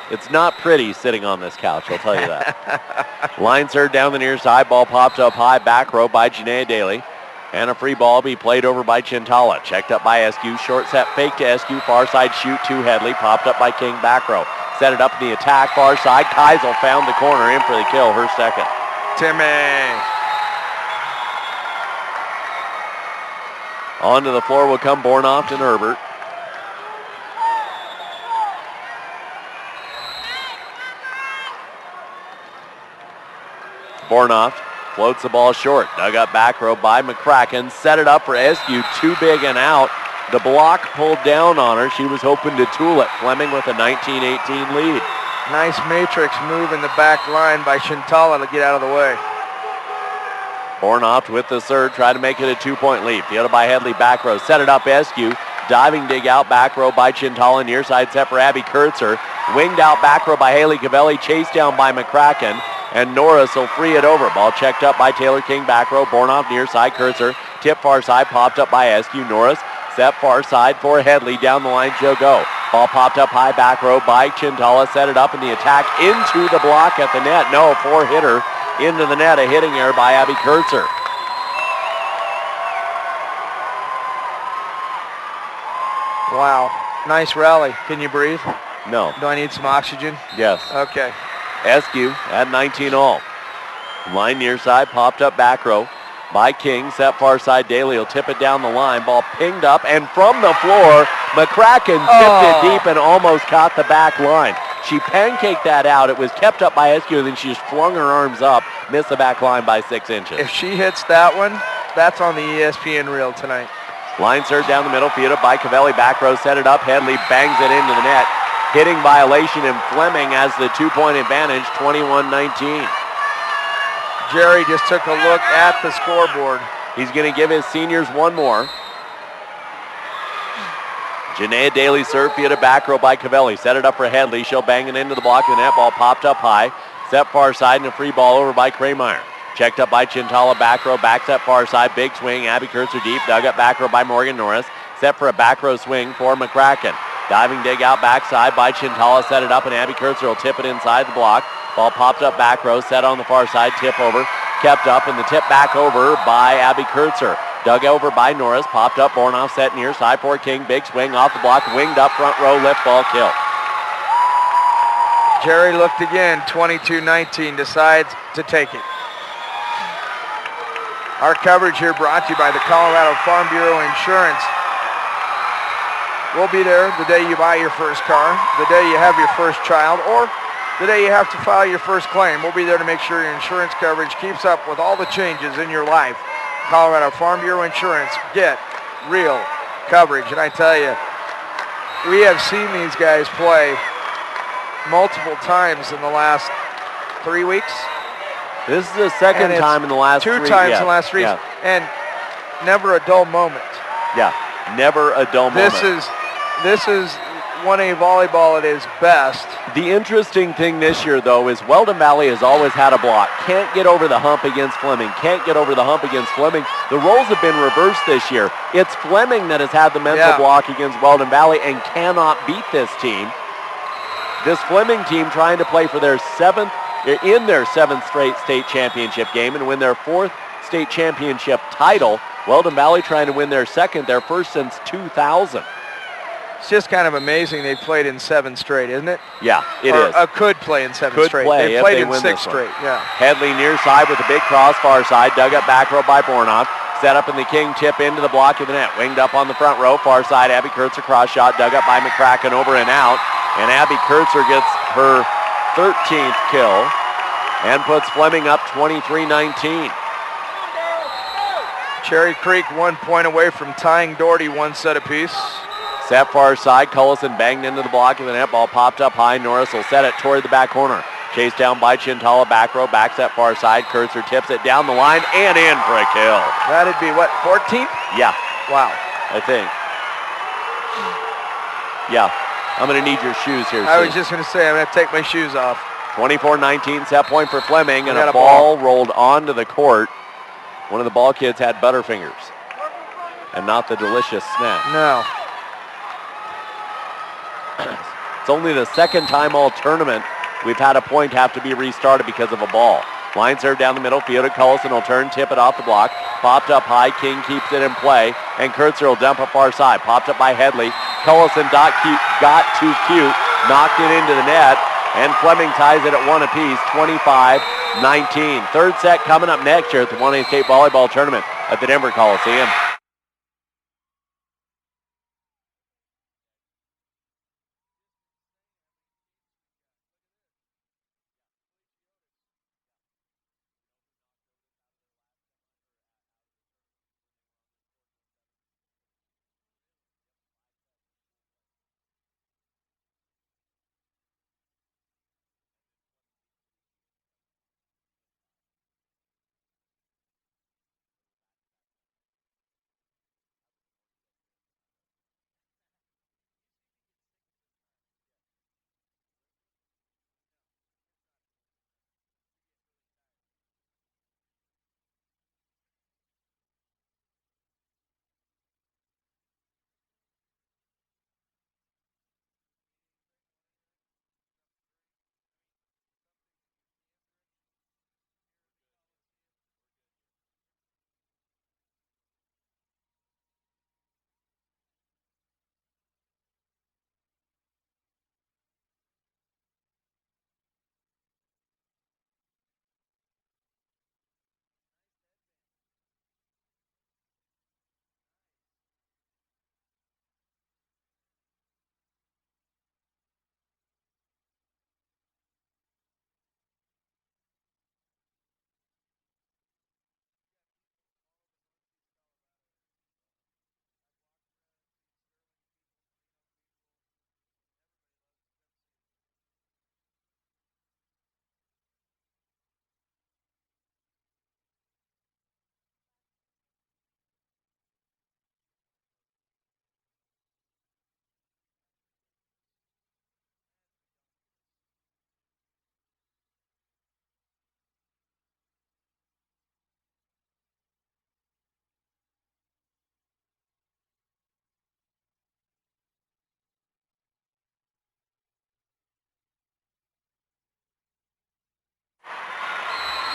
S1: It's not pretty sitting on this couch, I'll tell you that. Line serve down the near side, ball popped up high, back row by Janaea Daly. And a free ball be played over by Chintala. Checked up by Eskew. Short set fake to Eskew. Far side shoot to Headley. Popped up by King back row. Set it up in the attack. Far side. Keisel found the corner in for the kill. Her second.
S2: Timmy.
S1: Onto the floor will come Bornoft and Herbert. Bornoft floats the ball short. Dug up back row by McCracken. Set it up for Eskew. Too big and out. The block pulled down on her. She was hoping to tool it. Fleming with a 19-18 lead.
S2: Nice matrix move in the back line by Chintala to get out of the way.
S1: Bornoft with the serve. Try to make it a 2-point lead. Fielded by Headley back row. Set it up Eskew. Diving dig out back row by Chintala. Near side set for Abby Kurtzer. Winged out back row by Haley Cavelli. Chased down by McCracken. And Norris will free it over. Ball checked up by Taylor King back row. Bornoff near side. Kurtzer. Tip far side. Popped up by Eskew. Norris set far side for Headley. Down the line she'll go. Ball popped up high back row by Chintala. Set it up in the attack into the block at the net. No, 4-hitter into the net. A hitting error by Abby Kurtzer.
S2: Wow. Nice rally. Can you breathe?
S1: No.
S2: Do I need some oxygen?
S1: Yes.
S2: Okay.
S1: Eskew at 19 all. Line near side, popped up back row by King. Set far side, Daly will tip it down the line. Ball pinged up, and from the floor, McCracken tipped it deep and almost caught the back line. She pancaked that out. It was kept up by Eskew, and then she just flung her arms up, missed the back line by 6 inches.
S2: If she hits that one, that's on the ESPN reel tonight.
S1: Line serve down the middle, fielded by Cavelli. Back row, set it up. Headley bangs it into the net. Hitting violation, and Fleming has the 2-point advantage, 21-19.
S2: Jerry just took a look at the scoreboard.
S1: He's going to give his seniors one more. Janaea Daly serve, fielded back row by Cavelli. Set it up for Headley. She'll bang it into the block of the net. Ball popped up high. Set far side, and a free ball over by Krameyer. Checked up by Chintala, back row, back set far side. Big swing. Abby Kurtzer deep. Dug up back row by Morgan Norris. Set for a back row swing for McCracken. Diving dig out backside by Chintala. Set it up, and Abby Kurtzer will tip it inside the block. Ball popped up back row. Set on the far side. Tip over. Kept up, and the tip back over by Abby Kurtzer. Dug over by Norris. Popped up. Bornoff set near side for King. Big swing off the block. Winged up front row. Lift ball kill.
S2: Jerry looked again. 22-19. Decides to take it. Our coverage here brought to you by the Colorado Farm Bureau Insurance. We'll be there the day you buy your first car, the day you have your first child, or the day you have to file your first claim. We'll be there to make sure your insurance coverage keeps up with all the changes in your life. Colorado Farm Bureau Insurance. Get real coverage. And I tell you, we have seen these guys play multiple times in the last 3 weeks.
S1: This is the second time in the last
S2: 2
S1: 3.
S2: times in the last 3 weeks. And never a dull moment.
S1: Yeah, never a dull moment.
S2: This is 1A volleyball at its best.
S1: The interesting thing this year, though, is Weldon Valley has always had a block. Can't get over the hump against Fleming. Can't get over the hump against Fleming. The roles have been reversed this year. It's Fleming that has had the mental block against Weldon Valley and cannot beat this team. This Fleming team trying to play for their seventh straight state championship game and win their 4th state championship title. Weldon Valley trying to win their first since 2000.
S2: It's just kind of amazing they've played in 7 straight, isn't it?
S1: Yeah, it is.
S2: Could play in 7
S1: Could
S2: straight.
S1: play
S2: They've played in 6 straight. Yeah.
S1: Headley near side with a big cross far side. Dug up back row by Bornoff. Set up in the King, tip into the block of the net. Winged up on the front row, far side. Abby Kurtzer cross shot. Dug up by McCracken, over and out. And Abby Kurtzer gets her 13th kill and puts Fleming up 23-19.
S2: Cherry Creek 1 point away from tying Doherty 1 set apiece.
S1: Set far side. Cullison banged into the block of the net. Ball popped up high. Norris will set it toward the back corner. Chased down by Chintala, back row, back set far side. Kurtzer tips it down the line and in for a kill.
S2: That'd be what, 14th?
S1: Yeah.
S2: Wow.
S1: I think. Yeah. I'm going to need your shoes here soon.
S2: I was just going to say, I'm going to take my shoes off.
S1: 24-19, set point for Fleming, and a ball rolled onto the court. One of the ball kids had Butterfingers and not the delicious snack.
S2: No.
S1: It's only the second time all tournament we've had a point have to be restarted because of a ball. Line serve down the middle, fielded. Cullison will turn, tip it off the block. Popped up high, King keeps it in play, and Kurtzer will dump it far side. Popped up by Headley. Cullison got too cute, knocked it into the net, and Fleming ties it at 1 apiece, 25-19. Third set coming up next year at the 1A State Volleyball Tournament at the Denver Coliseum.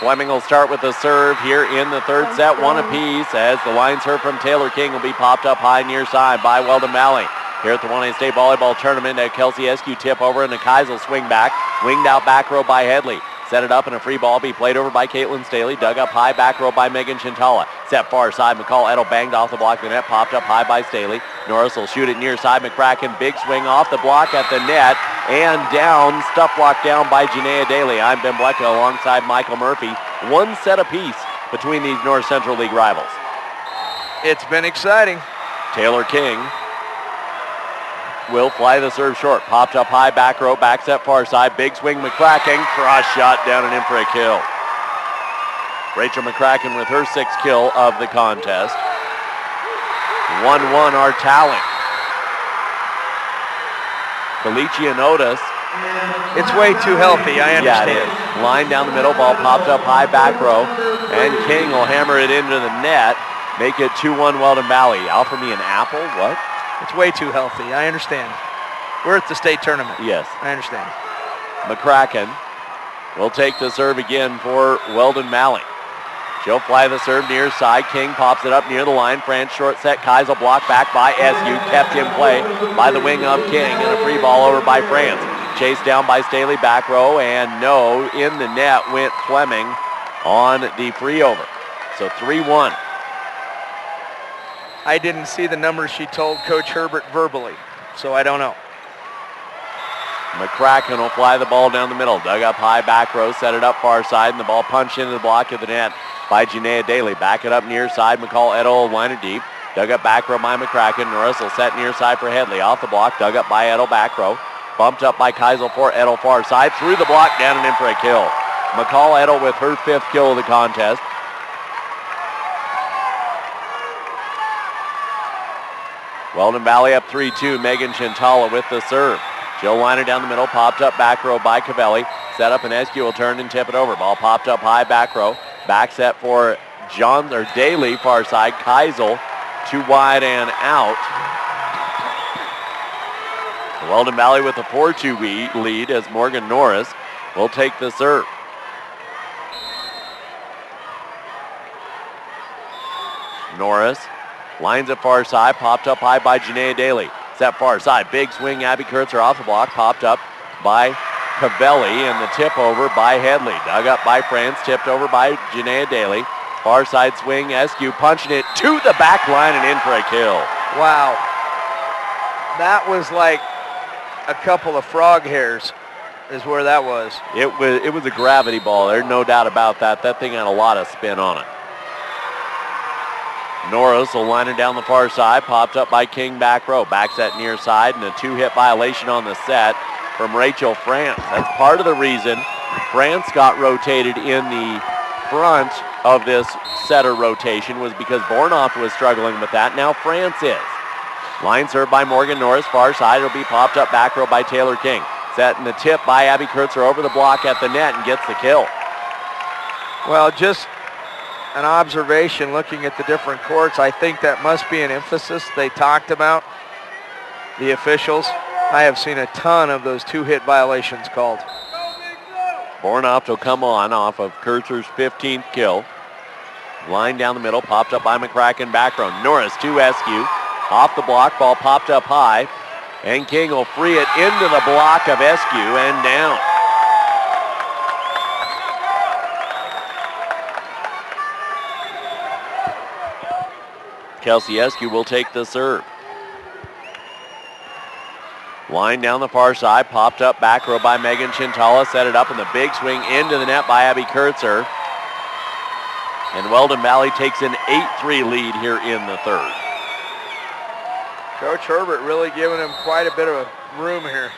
S1: Fleming will start with the serve here in the third set, one apiece, as the line serve from Taylor King will be popped up high near side by Weldon Valley. Here at the 1A State Volleyball Tournament, a Kelsey Eskew tip over and a Keisel swing back. Winged out back row by Headley. Set it up and a free ball be played over by Caitlin Staley. Dug up high back row by Megan Chintala. Set far side, McCall Edel banged off the block of the net. Popped up high by Staley. Norris will shoot it near side. McCracken, big swing off the block at the net. And down, stuff block down by Janaea Daly. I'm Ben Blecka alongside Michael Murphy. One set apiece between these North Central League rivals.
S2: It's been exciting.
S1: Taylor King will fly the serve short. Popped up high back row, back set far side. Big swing, McCracken. Cross shot down and in for a kill. Rachel McCracken with her sixth kill of the contest. 1-1 our tally. Kalichi and Otis.
S2: It's way too healthy, I understand.
S1: Yeah, it is. Line down the middle, ball popped up high back row. And King will hammer it into the net. Make it 2-1 Weldon Valley. Offer me an apple? What?
S2: It's way too healthy, I understand. We're at the state tournament.
S1: Yes.
S2: I understand.
S1: McCracken will take the serve again for Weldon Valley. She'll fly the serve near side. King pops it up near the line. France short set. Keisel blocked back by SU. Kept in play by the wing of King. And a free ball over by France. Chased down by Staley back row. And no, in the net went Fleming on the free over. So 3-1.
S2: I didn't see the numbers she told Coach Herbert verbally, so I don't know.
S1: McCracken will fly the ball down the middle. Dug up high back row, set it up far side, and the ball punched into the block of the net by Janaea Daly. Back it up near side. McCall Edel line it deep. Dug up back row by McCracken. Norris will set near side for Headley. Off the block, dug up by Edel back row. Bumped up by Keisel for Edel far side. Through the block, down and in for a kill. McCall Edel with her fifth kill of the contest. Weldon Valley up 3-2. Megan Chintala with the serve. She'll line it down the middle. Popped up back row by Cavelli. Set up and Eskew will turn and tip it over. Ball popped up high back row. Back set for Daly far side. Keisel too wide and out. Weldon Valley with a 4-2 lead as Morgan Norris will take the serve. Norris lines it far side, popped up high by Janaea Daly. Set far side, big swing, Abby Kurtzer off the block, popped up by Cavelli, and the tip over by Headley. Dug up by France, tipped over by Janaea Daly. Far side swing, Eskew punching it to the back line and in for a kill.
S2: Wow. That was like a couple of frog hairs is where that was.
S1: It was a gravity ball, there's no doubt about that. That thing had a lot of spin on it. Norris will line it down the far side, popped up by King back row. Back set near side and a two-hit violation on the set from Rachel France. That's part of the reason France got rotated in the front of this setter rotation was because Bornoff was struggling with that. Now France is. Line serve by Morgan Norris, far side. It'll be popped up back row by Taylor King. Set in the tip by Abby Kurtzer over the block at the net and gets the kill.
S2: Well, just an observation looking at the different courts. I think that must be an emphasis they talked about, the officials. I have seen a ton of those two-hit violations called.
S1: Bornoff will come on off of Kurtzer's 15th kill. Line down the middle, popped up by McCracken back row. Norris to Eskew. Off the block, ball popped up high. And King will free it into the block of Eskew and down. Kelsey Eskew will take the serve. Line down the far side, popped up back row by Megan Chintala, set it up in the big swing into the net by Abby Kurtzer. And Weldon Valley takes an 8-3 lead here in the third.
S2: Coach Herbert really giving him quite a bit of room here.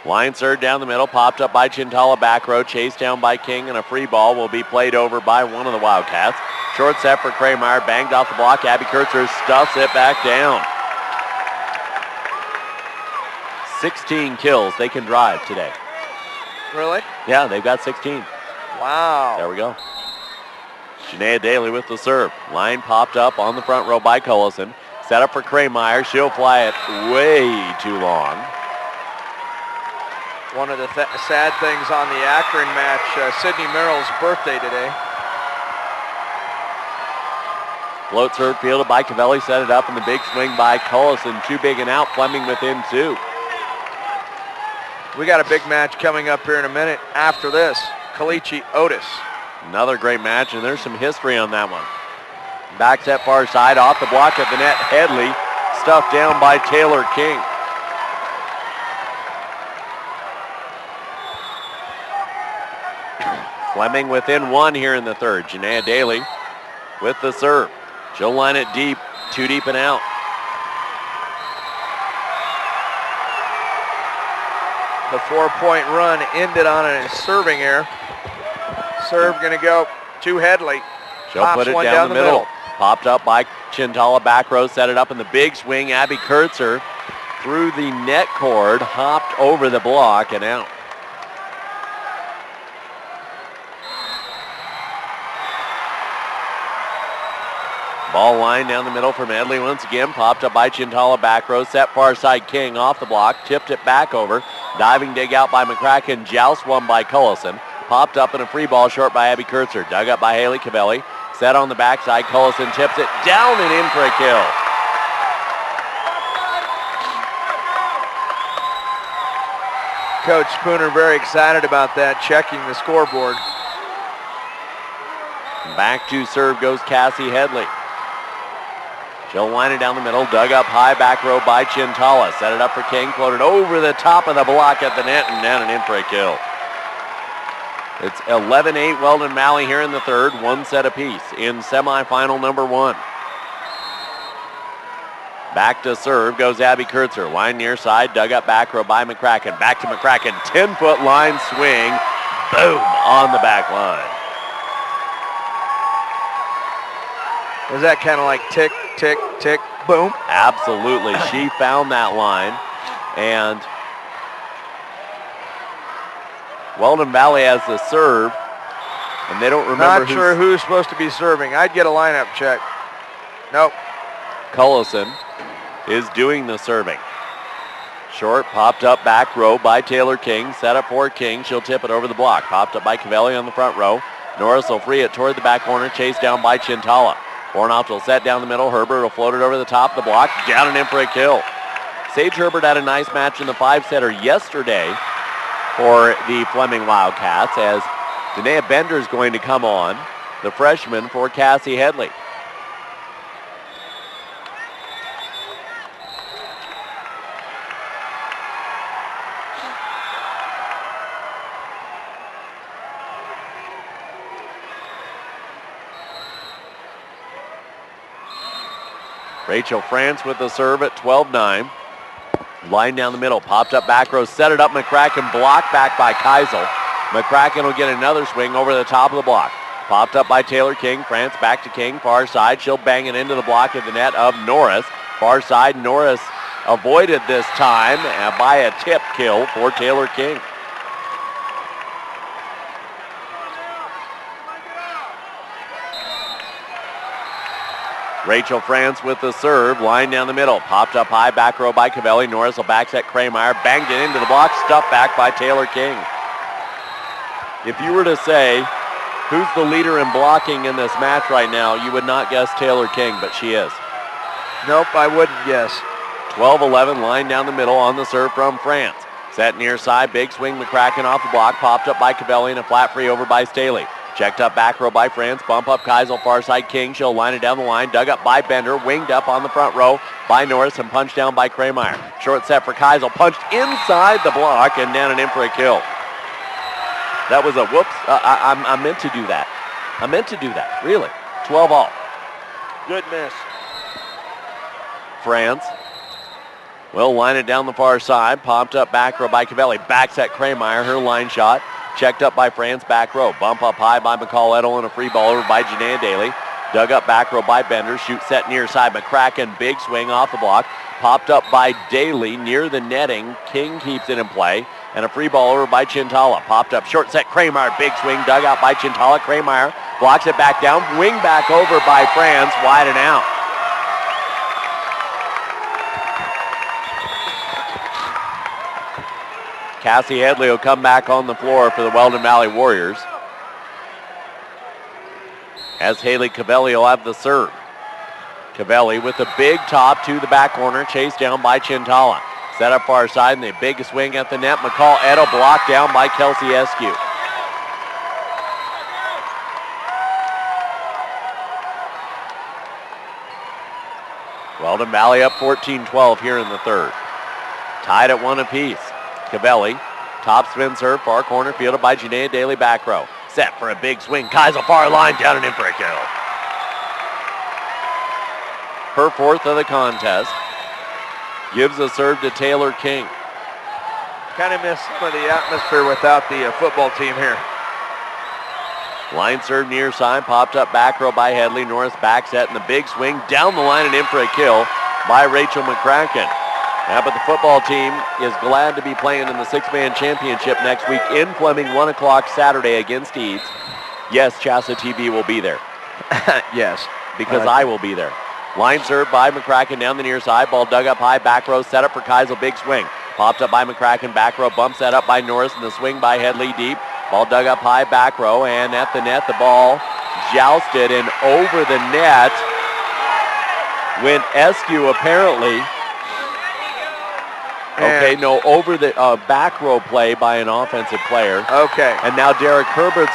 S1: Line serve down the middle, popped up by Chintala back row, chased down by King, and a free ball will be played over by one of the Wildcats. Short set for Kramer, banged off the block. Abby Kurtzer stuffs it back down. 16 kills. They can drive today.
S2: Really?
S1: Yeah, they've got 16.
S2: Wow.
S1: There we go. Janaea Daly with the serve. Line popped up on the front row by Collison. Set up for Kramer. She'll fly it way too long.
S2: One of the sad things on the Akron match, Sydney Merrill's birthday today.
S1: Float serve fielded by Cavelli, set it up, and the big swing by Collison. Too big and out, Fleming within 2.
S2: We got a big match coming up here in a minute after this. Coliseum Otis.
S1: Another great match, and there's some history on that one. Back set far side, off the block at the net. Headley stuffed down by Taylor King. Fleming within 1 here in the third. Janaea Daly with the serve. She'll line it deep, 2 deep and out.
S2: The 4-point run ended on a serving error. Serve going to go to Headley.
S1: She'll put it down the middle. Popped up by Chintala, back row, set it up in the big swing. Abby Kurtzer through the net cord, hopped over the block and out. Ball line down the middle from Edley once again. Popped up by Chintala, back row, set far side. King off the block, tipped it back over. Diving dig out by McCracken, joust one by Cullison. Popped up in a free ball short by Abby Kurtzer. Dug up by Haley Cavelli. Set on the backside, Cullison tips it down and in for a kill.
S2: Coach Spooner very excited about that, checking the scoreboard.
S1: Back to serve goes Cassie Headley. She'll line it down the middle, dug up high, back row by Chintala. Set it up for King, floated over the top of the block at the net and down and in for a kill. It's 11-8 Weldon Valley here in the third, 1 set apiece in semifinal number 1. Back to serve goes Abby Kurtzer. Line near side, dug up back row by McCracken. Back to McCracken, 10-foot line swing, boom, on the back line.
S2: Was that kind of like tick, tick, tick, boom?
S1: Absolutely. She found that line. And Weldon Valley has the serve. And they don't remember
S2: Not sure who's supposed to be serving. I'd get a lineup check. Nope.
S1: Cullison is doing the serving. Short, popped up back row by Taylor King. Set up for King. She'll tip it over the block. Popped up by Cavelli on the front row. Norris will free it toward the back corner. Chased down by Chintala. Bornoff will set down the middle. Herbert will float it over the top of the block. Down and in for a kill. Sage Herbert had a nice match in the 5-setter yesterday for the Fleming Wildcats, as Danae Bender is going to come on, the freshman for Cassie Headley. Rachel France with the serve at 12-9. Line down the middle, popped up back row, set it up, McCracken blocked back by Keisel. McCracken will get another swing over the top of the block. Popped up by Taylor King, France back to King, far side. She'll bang it into the block at the net of Norris. Far side, Norris avoided this time by a tip kill for Taylor King. Rachel France with the serve, line down the middle. Popped up high, back row by Cavelli. Norris will back set Krameyer, banged it into the block, stuffed back by Taylor King. If you were to say, who's the leader in blocking in this match right now, you would not guess Taylor King, but she is.
S2: Nope, I wouldn't guess.
S1: 12-11, line down the middle on the serve from France. Set near side, big swing, McCracken off the block, popped up by Cavelli and a flat free over by Staley. Checked up back row by France, bump up Keisel, far side King. She'll line it down the line, dug up by Bender, winged up on the front row by Norris and punched down by Krameyer. Short set for Keisel, punched inside the block and down and in for a kill. That was a whoops. I meant to do that. I meant to do that, really. 12-all.
S2: Good miss.
S1: France will line it down the far side, popped up back row by Cavelli. Back set Krameyer, her line shot. Checked up by France, back row. Bump up high by McCall Edel and a free ball over by Janaea Daly. Dug up back row by Bender. Shoot set near side. McCracken, big swing off the block. Popped up by Daly near the netting. King keeps it in play. And a free ball over by Chintala. Popped up short set Krameyer. Big swing dug out by Chintala. Krameyer blocks it back down. Wing back over by France. Wide and out. Cassie Headley will come back on the floor for the Weldon Valley Warriors. As Haley Cavelli will have the serve. Cavelli with a big top to the back corner, chased down by Chintala. Set up far side, and the big swing at the net. McCall Edo blocked down by Kelsey Eskew. Weldon Valley up 14-12 here in the third. Tied at 1 apiece. Cavelli, top spin serve, far corner, fielded by Janaea Daly, back row. Set for a big swing. Keisel far line, down and in for a kill. Her fourth of the contest. Gives a serve to Taylor King.
S2: Kind of missed some of the atmosphere without the football team here.
S1: Line serve near side, popped up back row by Headley. Norris back set, and the big swing down the line and in for a kill by Rachel McCracken. Yeah, but the football team is glad to be playing in the six-man championship next week in Fleming, 1 o'clock Saturday against Eads. Yes, CHSAA TV will be there.
S2: Yes.
S1: Because I will be there. Line serve by McCracken down the near side. Ball dug up high, back row, set up for Keisel, big swing. Popped up by McCracken, back row, bump set up by Norris, and the swing by Headley deep. Ball dug up high, back row, and at the net, the ball jousted and over the net went Eskew apparently. Okay, no, over the back row play by an offensive player.
S2: Okay.
S1: And now Derek Herbert's